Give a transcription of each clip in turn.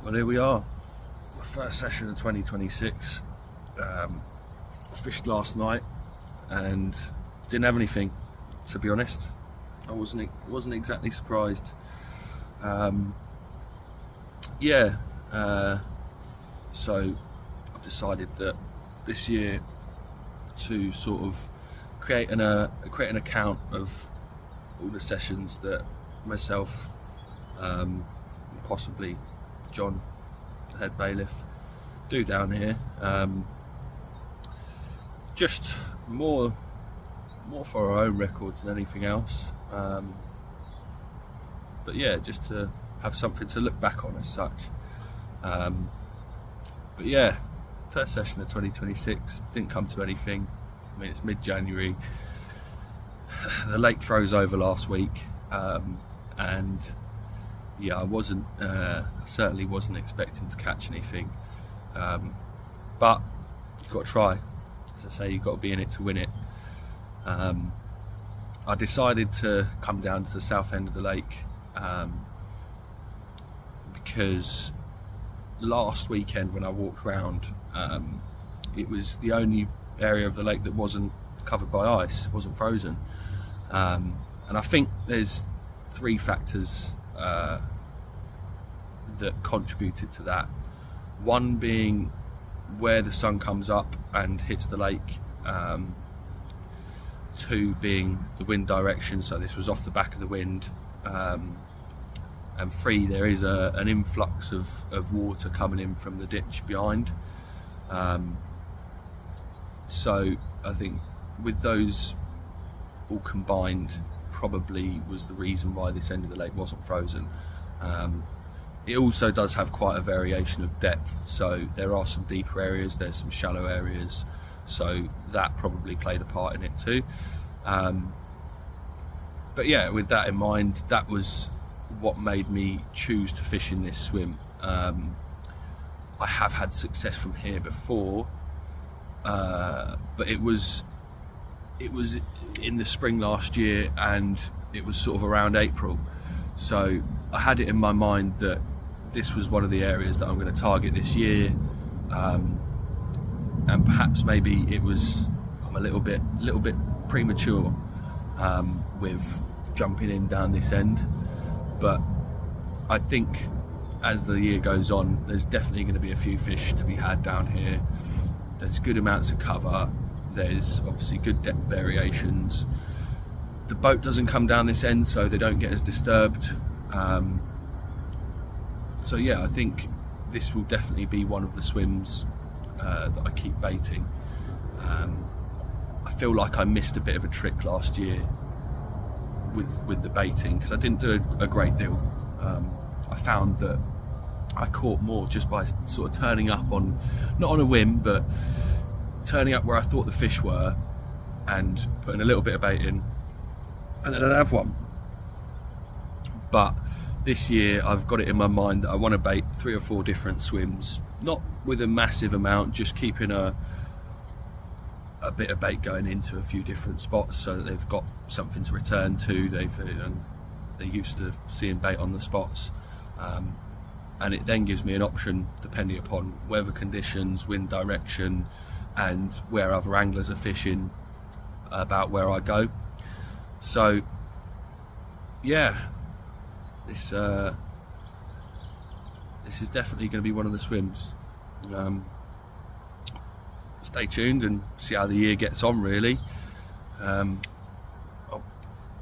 Well, here we are, the first session of 2026. I fished last night and didn't have anything, to be honest. I wasn't exactly surprised. So I've decided that this year to sort of create an account of all the sessions that myself, possibly John, the head bailiff, do down here. Just more for our own records than anything else. But yeah, just to have something to look back on as such. But yeah, first session of 2026 didn't come to anything. I mean, it's mid-January. The lake froze over last week, and yeah, I certainly wasn't expecting to catch anything. But you've got to try. As I say, you've got to be in it to win it. I decided to come down to the south end of the lake because last weekend when I walked round, it was the only area of the lake that wasn't covered by ice, wasn't frozen. And I think there's three factors that contributed to that. One being where the sun comes up and hits the lake. Two being the wind direction, so this was off the back of the wind. And three, there is an influx of water coming in from the ditch behind. So I think with those all combined, probably was the reason why this end of the lake wasn't frozen. It also does have quite a variation of depth, so there are some deeper areas, there's some shallow areas, so that probably played a part in it too. But yeah, with that in mind, that was what made me choose to fish in this swim. I have had success from here before, but it was in the spring last year, and it was sort of around April, so I had it in my mind that this was one of the areas that I'm going to target this year, and perhaps maybe I'm a little bit premature with jumping in down this end, but I think as the year goes on, there's definitely going to be a few fish to be had down here. There's good amounts of cover, there's obviously good depth variations. The boat doesn't come down this end, so they don't get as disturbed. So yeah, I think this will definitely be one of the swims that I keep baiting. I feel like I missed a bit of a trick last year with the baiting, because I didn't do a great deal. I found that I caught more just by sort of turning up on, not on a whim, but turning up where I thought the fish were and putting a little bit of bait in, and then I'd have one. But this year I've got it in my mind that I want to bait 3 or 4 different swims, not with a massive amount, just keeping a bit of bait going into a few different spots so that they've got something to return to. They're used to seeing bait on the spots, and it then gives me an option depending upon weather conditions, wind direction, and where other anglers are fishing about where I go. So yeah, this is definitely going to be one of the swims. Stay tuned and see how the year gets on, really. I'll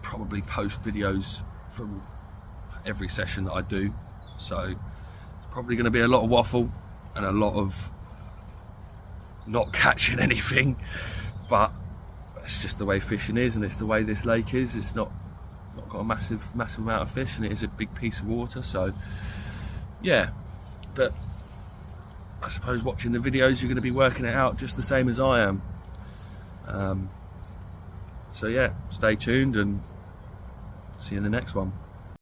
probably post videos from every session that I do, so it's probably going to be a lot of waffle and a lot of not catching anything, but it's just the way fishing is, and it's the way this lake is. It's not got a massive amount of fish, and it is a big piece of water, so yeah. But I suppose watching the videos, you're going to be working it out just the same as I am. So yeah, stay tuned and see you in the next one.